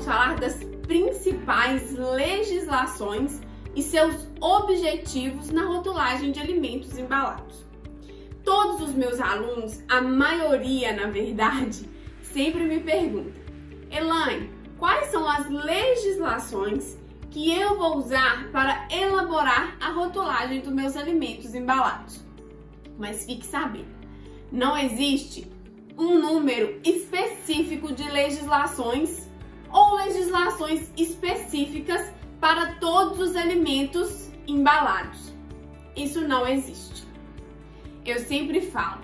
falar das principais legislações e seus objetivos na rotulagem de alimentos embalados. Todos os meus alunos, a maioria na verdade, sempre me pergunta: Elaine, quais são as legislações que eu vou usar para elaborar a rotulagem dos meus alimentos embalados? Mas fique sabendo, não existe um número específico de legislações ou legislações específicas para todos os alimentos embalados. Isso não existe. Eu sempre falo,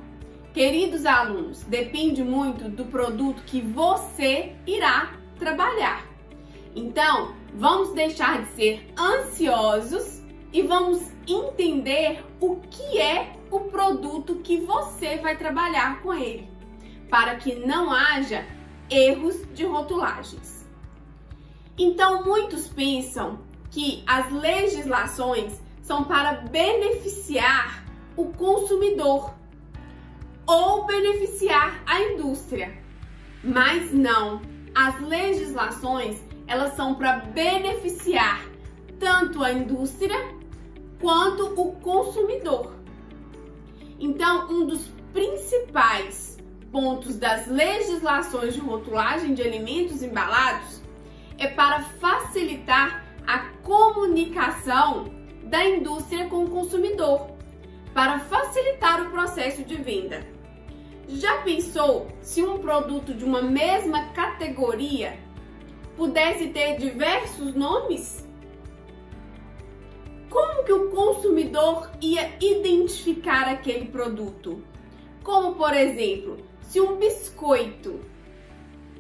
queridos alunos, depende muito do produto que você irá trabalhar. Então, vamos deixar de ser ansiosos e vamos entender o que é o produto que você vai trabalhar com ele, para que não haja erros de rotulagens. Então, muitos pensam que as legislações são para beneficiar o consumidor ou beneficiar a indústria, mas não. As legislações, elas são para beneficiar tanto a indústria quanto o consumidor. Então, um dos principais pontos das legislações de rotulagem de alimentos embalados é para facilitar a comunicação da indústria com o consumidor, para facilitar o processo de venda. Já pensou se um produto de uma mesma categoria pudesse ter diversos nomes? Como que o consumidor ia identificar aquele produto? Como, por exemplo, se um biscoito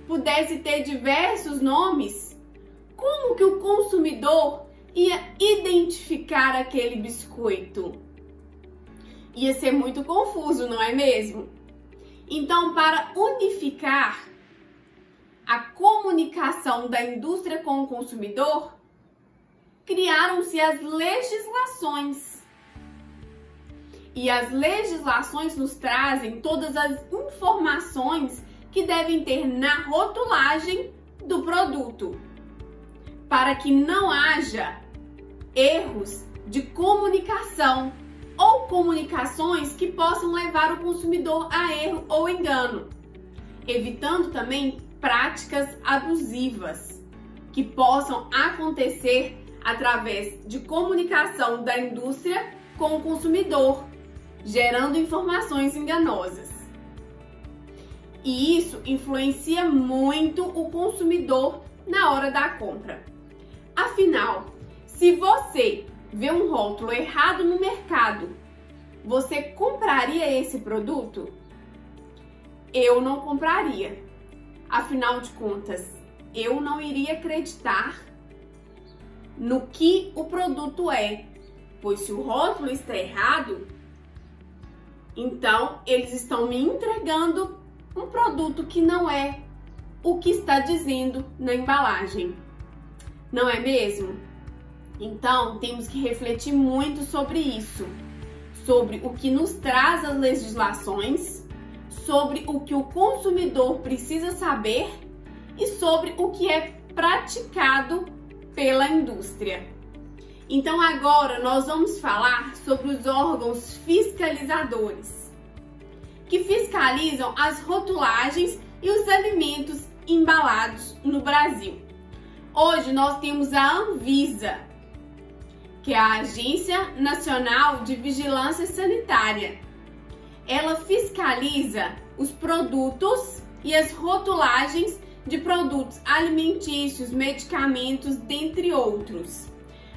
pudesse ter diversos nomes, como que o consumidor ia identificar aquele biscoito? Ia ser muito confuso, não é mesmo? Então, para unificar a comunicação da indústria com o consumidor, criaram-se as legislações. E as legislações nos trazem todas as informações que devem ter na rotulagem do produto, para que não haja erros de comunicação ou comunicações que possam levar o consumidor a erro ou engano, evitando também práticas abusivas que possam acontecer através de comunicação da indústria com o consumidor, gerando informações enganosas. E isso influencia muito o consumidor na hora da compra. Afinal, se você vê um rótulo errado no mercado, você compraria esse produto? Eu não compraria. Afinal de contas, eu não iria acreditar no que o produto é, pois se o rótulo está errado, então eles estão me entregando um produto que não é o que está dizendo na embalagem. Não é mesmo? Então, temos que refletir muito sobre isso, sobre o que nos traz as legislações, sobre o que o consumidor precisa saber e sobre o que é praticado pela indústria. Então, agora nós vamos falar sobre os órgãos fiscalizadores, que fiscalizam as rotulagens e os alimentos embalados no Brasil. Hoje nós temos a Anvisa, que é a Agência Nacional de Vigilância Sanitária. Ela fiscaliza os produtos e as rotulagens de produtos alimentícios, medicamentos, dentre outros.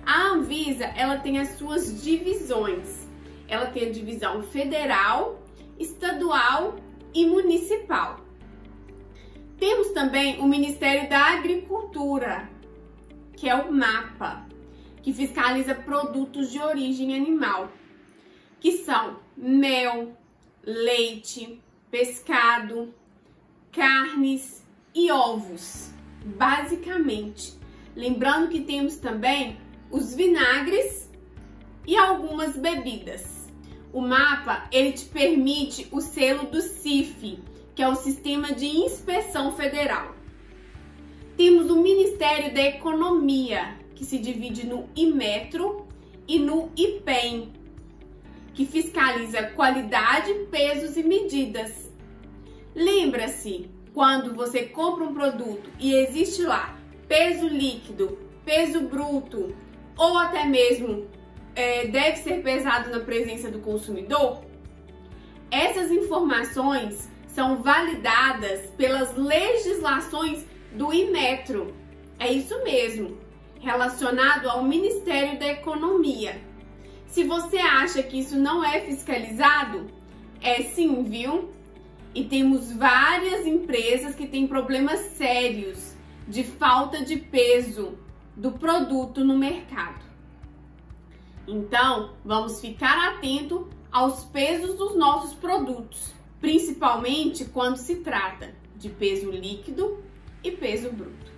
A Anvisa, ela tem as suas divisões. Ela tem a divisão federal, estadual e municipal. Temos também o Ministério da Agricultura, que é o MAPA, que fiscaliza produtos de origem animal, que são mel, leite, pescado, carnes e ovos, basicamente. Lembrando que temos também os vinagres e algumas bebidas. O MAPA, ele te permite o selo do CIF, que é o Sistema de Inspeção Federal. Temos o Ministério da Economia, que se divide no Inmetro e no IPEM, que fiscaliza qualidade, pesos e medidas. Lembra-se, quando você compra um produto e existe lá peso líquido, peso bruto ou até mesmo deve ser pesado na presença do consumidor? Essas informações são validadas pelas legislações do Inmetro. É isso mesmo, relacionado ao Ministério da Economia. Se você acha que isso não é fiscalizado, é sim, viu? E temos várias empresas que têm problemas sérios de falta de peso do produto no mercado. Então, vamos ficar atento aos pesos dos nossos produtos, principalmente quando se trata de peso líquido e peso bruto.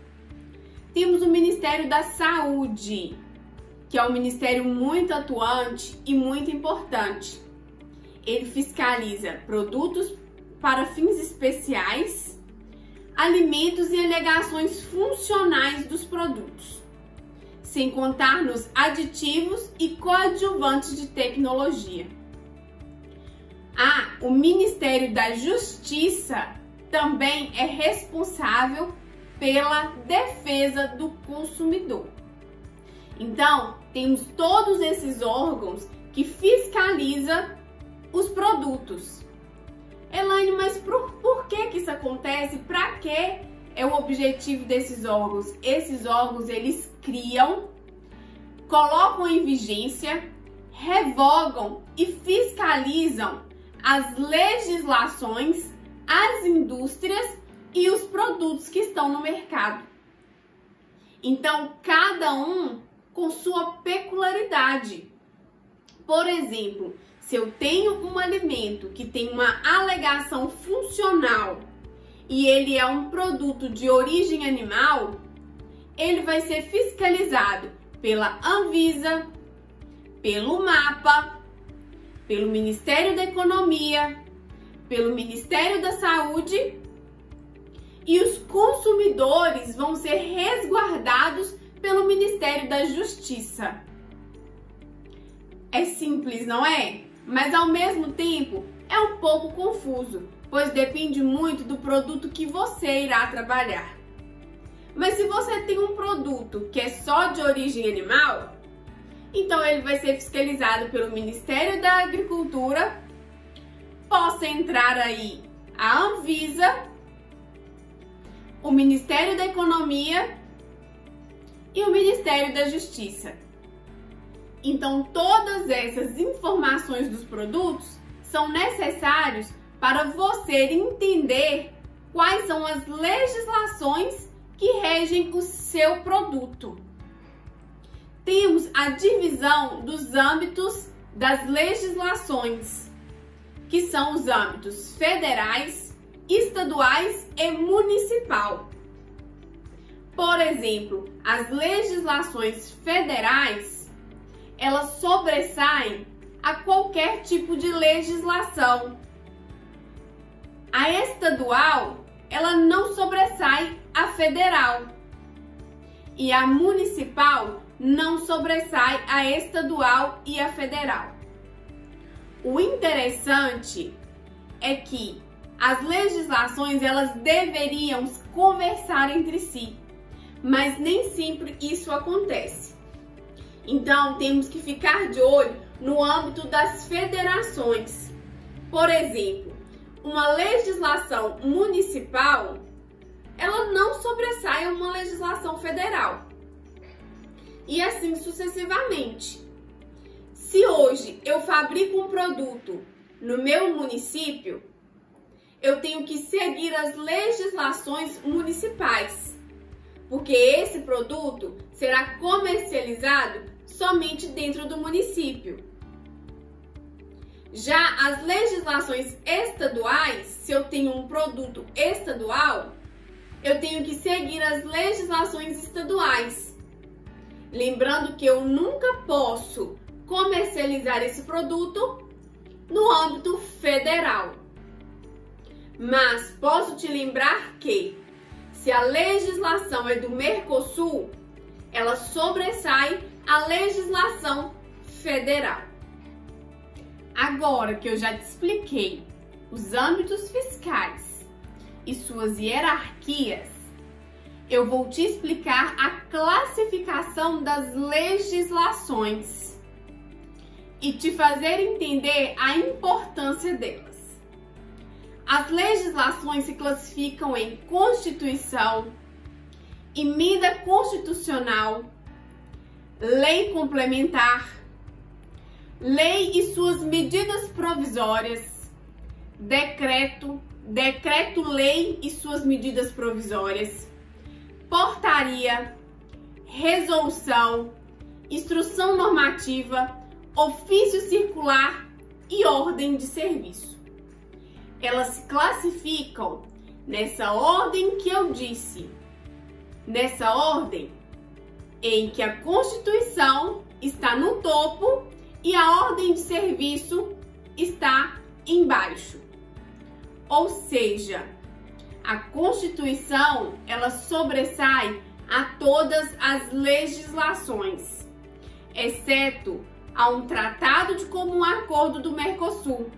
Temos o Ministério da Saúde, que é um ministério muito atuante e muito importante. Ele fiscaliza produtos para fins especiais, alimentos e alegações funcionais dos produtos, sem contar nos aditivos e coadjuvantes de tecnologia. O Ministério da Justiça também é responsável pela defesa do consumidor. Então, temos todos esses órgãos que fiscalizam os produtos. Elaine, mas por que isso acontece? Para que é o objetivo desses órgãos? Esses órgãos, eles criam, colocam em vigência, revogam e fiscalizam as legislações, as indústrias e os produtos que estão no mercado. Então, cada um com sua peculiaridade. Por exemplo, se eu tenho um alimento que tem uma alegação funcional e ele é um produto de origem animal, ele vai ser fiscalizado pela Anvisa, pelo MAPA, pelo Ministério da Economia, pelo Ministério da Saúde, e os consumidores vão ser resguardados pelo Ministério da Justiça. É simples, não é? Mas ao mesmo tempo é um pouco confuso, pois depende muito do produto que você irá trabalhar. Mas se você tem um produto que é só de origem animal, então ele vai ser fiscalizado pelo Ministério da Agricultura, possa entrar aí a Anvisa, o Ministério da Economia e o Ministério da Justiça. Então, todas essas informações dos produtos são necessárias para você entender quais são as legislações que regem o seu produto. Temos a divisão dos âmbitos das legislações, que são os âmbitos federais, estaduais e municipal. Por exemplo, as legislações federais, elas sobressaem a qualquer tipo de legislação. A estadual, ela não sobressai a federal. E a municipal não sobressai a estadual e a federal. O interessante é que as legislações, elas deveriam conversar entre si, mas nem sempre isso acontece. Então, temos que ficar de olho no âmbito das federações. Por exemplo, uma legislação municipal, ela não sobressai a uma legislação federal. E assim sucessivamente. Se hoje eu fabrico um produto no meu município, eu tenho que seguir as legislações municipais, porque esse produto será comercializado somente dentro do município. Já as legislações estaduais, se eu tenho um produto estadual, eu tenho que seguir as legislações estaduais. Lembrando que eu nunca posso comercializar esse produto no âmbito federal. Mas posso te lembrar que, Se a legislação é do Mercosul, ela sobressai a legislação federal. Agora que eu já te expliquei os âmbitos fiscais e suas hierarquias, eu vou te explicar a classificação das legislações e te fazer entender a importância delas. As legislações se classificam em Constituição, emenda constitucional, lei complementar, lei e suas medidas provisórias, decreto, decreto-lei e suas medidas provisórias, portaria, resolução, instrução normativa, ofício circular e ordem de serviço. Elas se classificam nessa ordem que eu disse, nessa ordem em que a Constituição está no topo e a ordem de serviço está embaixo. Ou seja, a Constituição, ela sobressai a todas as legislações, exceto a um tratado de comum acordo do Mercosul,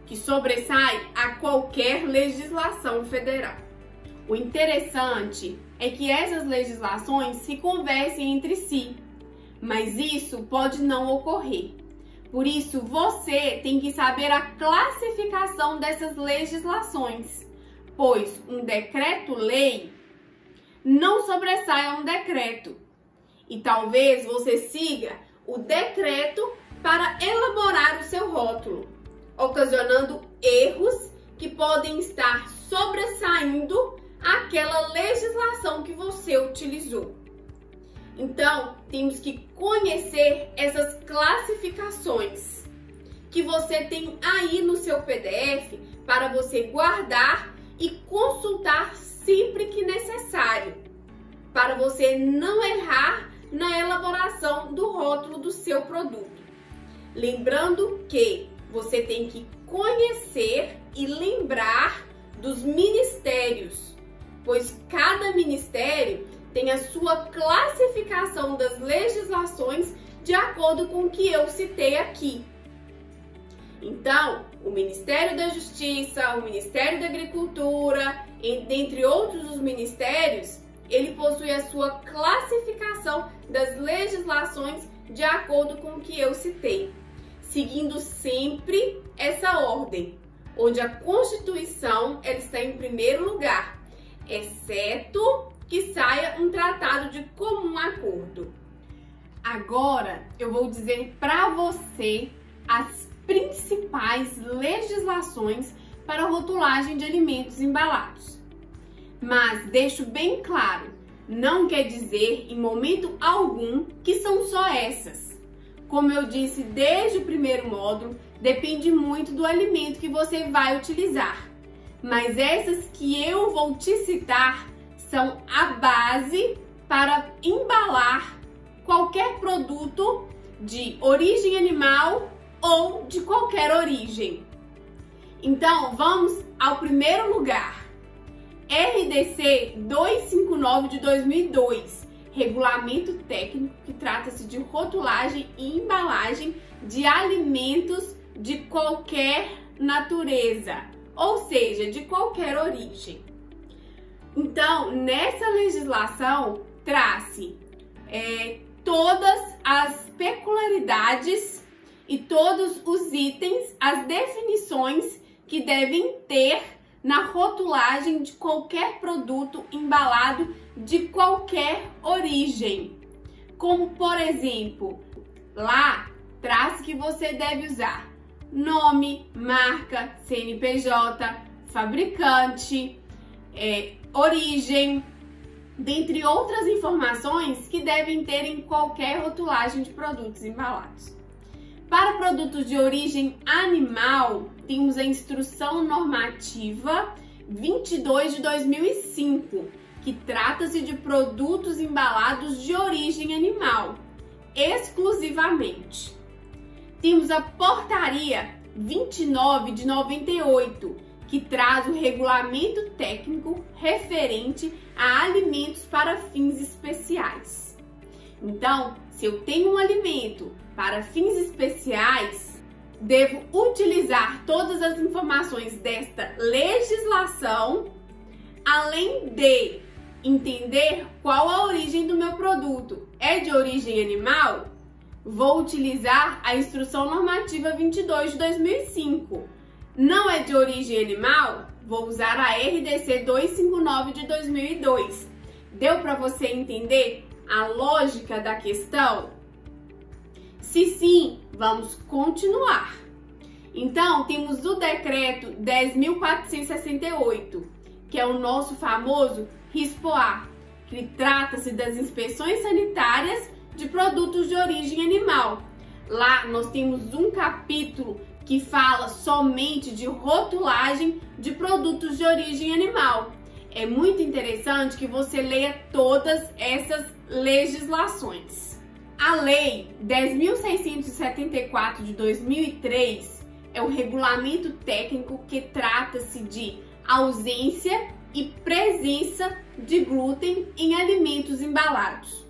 que sobressai a qualquer legislação federal. O interessante é que essas legislações se conversem entre si, mas isso pode não ocorrer. Por isso, você tem que saber a classificação dessas legislações, pois um decreto-lei não sobressai a um decreto. E talvez você siga o decreto para elaborar o seu rótulo, ocasionando erros que podem estar sobressaindo aquela legislação que você utilizou. Então, temos que conhecer essas classificações que você tem aí no seu PDF para você guardar e consultar sempre que necessário, para você não errar na elaboração do rótulo do seu produto. Lembrando que você tem que conhecer e lembrar dos ministérios, pois cada ministério tem a sua classificação das legislações de acordo com o que eu citei aqui. Então, o Ministério da Justiça, o Ministério da Agricultura, dentre outros os ministérios, ele possui a sua classificação das legislações de acordo com o que eu citei, seguindo sempre essa ordem, onde a Constituição ela está em primeiro lugar, exceto que saia um tratado de comum acordo. Agora eu vou dizer para você as principais legislações para rotulagem de alimentos embalados. Mas deixo bem claro, não quer dizer em momento algum que são só essas. Como eu disse desde o primeiro módulo, depende muito do alimento que você vai utilizar. Mas essas que eu vou te citar são a base para embalar qualquer produto de origem animal ou de qualquer origem. Então, vamos ao primeiro lugar. RDC 259 de 2002, Regulamento Técnico que trata-se de rotulagem e embalagem de alimentos de qualquer natureza, ou seja, de qualquer origem. Então, nessa legislação, traz-se todas as peculiaridades e todos os itens, as definições que devem ter na rotulagem de qualquer produto embalado de qualquer origem. Como, por exemplo, lá traz que você deve usar nome, marca, CNPJ, fabricante, origem, dentre outras informações que devem ter em qualquer rotulagem de produtos embalados. Para produtos de origem animal, temos a Instrução Normativa 22 de 2005, que trata-se de produtos embalados de origem animal, exclusivamente. Temos a Portaria 29 de 98, que traz o regulamento técnico referente a alimentos para fins especiais. Então, se eu tenho um alimento para fins especiais, devo utilizar todas as informações desta legislação, além de entender qual a origem do meu produto. É de origem animal? Vou utilizar a Instrução Normativa 22 de 2005. Não é de origem animal? Vou usar a RDC 259 de 2002. Deu para você entender a lógica da questão? Se sim, vamos continuar. Então, temos o Decreto 10.468, que é o nosso famoso RISPOA, que trata-se das inspeções sanitárias de produtos de origem animal. Lá nós temos um capítulo que fala somente de rotulagem de produtos de origem animal. É muito interessante que você leia todas essas legislações. A Lei 10.674 de 2003 é o regulamento técnico que trata-se de ausência e presença de glúten em alimentos embalados.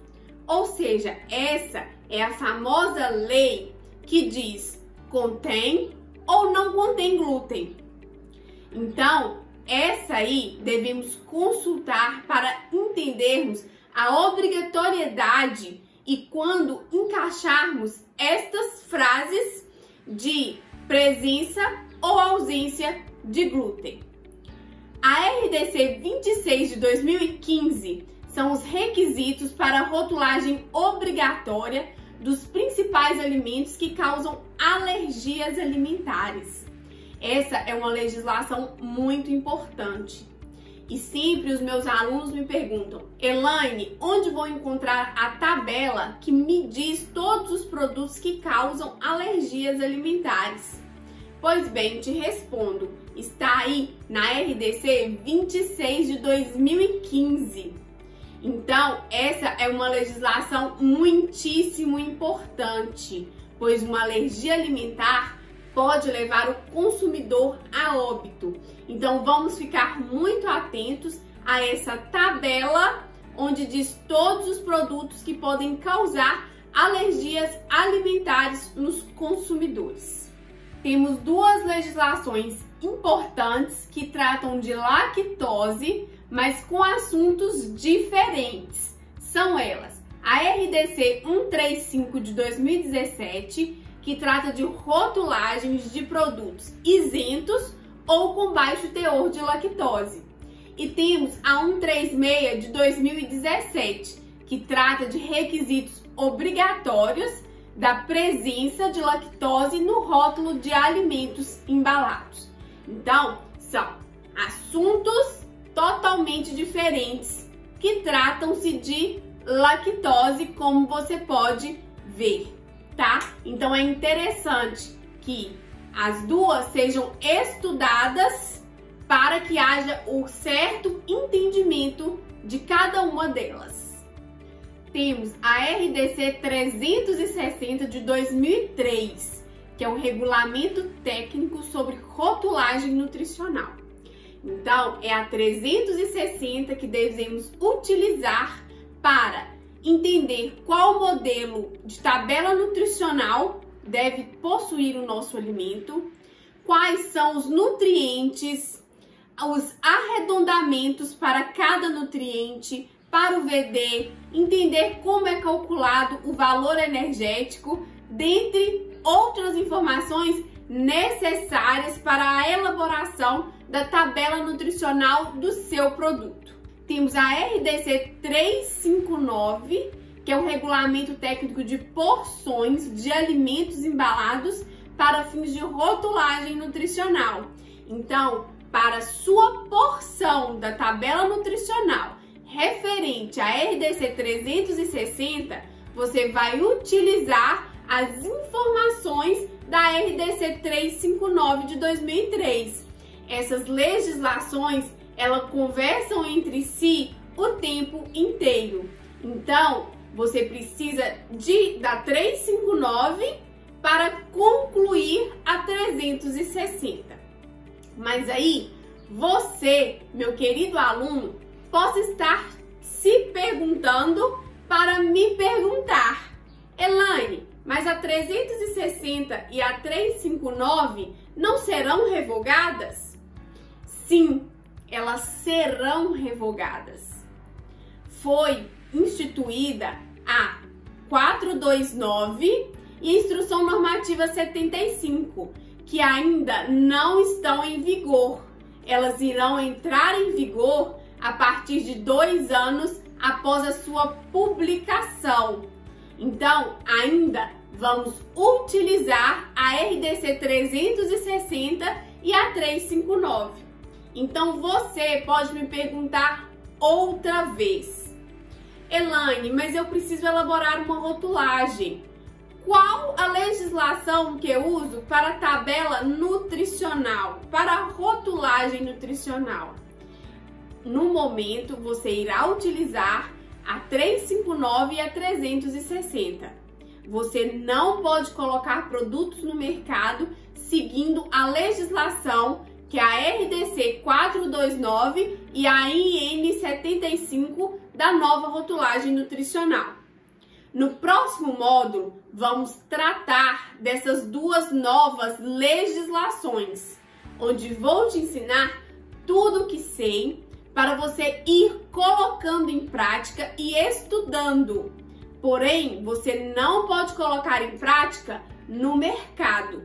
Ou seja, essa é a famosa lei que diz contém ou não contém glúten. Então, essa aí devemos consultar para entendermos a obrigatoriedade e quando encaixarmos estas frases de presença ou ausência de glúten. A RDC 26 de 2015 são os requisitos para a rotulagem obrigatória dos principais alimentos que causam alergias alimentares. Essa é uma legislação muito importante. E sempre os meus alunos me perguntam: Elaine, onde vou encontrar a tabela que me diz todos os produtos que causam alergias alimentares? Pois bem, te respondo, está aí na RDC 26 de 2015. Então, essa é uma legislação muitíssimo importante, pois uma alergia alimentar pode levar o consumidor a óbito. Então, vamos ficar muito atentos a essa tabela, onde diz todos os produtos que podem causar alergias alimentares nos consumidores. Temos duas legislações importantes que tratam de lactose, mas com assuntos diferentes. São elas: a RDC 135 de 2017, que trata de rotulagens de produtos isentos ou com baixo teor de lactose. E temos a 136 de 2017, que trata de requisitos obrigatórios da presença de lactose no rótulo de alimentos embalados. Então, são assuntos totalmente diferentes que tratam-se de lactose, como você pode ver, tá? Então é interessante que as duas sejam estudadas para que haja o certo entendimento de cada uma delas. Temos a RDC 360 de 2003, que é um regulamento técnico sobre rotulagem nutricional. Então, é a 360 que devemos utilizar para entender qual modelo de tabela nutricional deve possuir o nosso alimento, quais são os nutrientes, os arredondamentos para cada nutriente, para o VD, entender como é calculado o valor energético, dentre outras informações necessárias para a elaboração da tabela nutricional do seu produto. Temos a RDC 359, que é o regulamento técnico de porções de alimentos embalados para fins de rotulagem nutricional. Então, para sua porção da tabela nutricional referente à RDC 360, você vai utilizar as informações da RDC 359 de 2003. Essas legislações, elas conversam entre si o tempo inteiro. Então, você precisa da 359 para concluir a 360. Mas aí, você, meu querido aluno, possa estar se perguntando para me perguntar: Elaine, mas a 360 e a 359 não serão revogadas? Sim, elas serão revogadas. Foi instituída a 429 e Instrução Normativa 75, que ainda não estão em vigor. Elas irão entrar em vigor a partir de 2 anos após a sua publicação. Então, ainda vamos utilizar a RDC 360 e a 359. Então, você pode me perguntar outra vez: Elaine, mas eu preciso elaborar uma rotulagem. Qual a legislação que eu uso para a tabela nutricional, para a rotulagem nutricional? No momento, você irá utilizar a 359 e a 360. Você não pode colocar produtos no mercado seguindo a legislação que é a RDC 429 e a IN 75 da nova rotulagem nutricional. No próximo módulo, vamos tratar dessas duas novas legislações, onde vou te ensinar tudo o que sei para você ir colocando em prática e estudando. Porém, você não pode colocar em prática no mercado.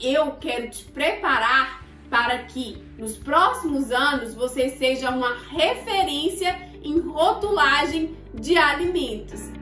Eu quero te preparar para que nos próximos anos você seja uma referência em rotulagem de alimentos.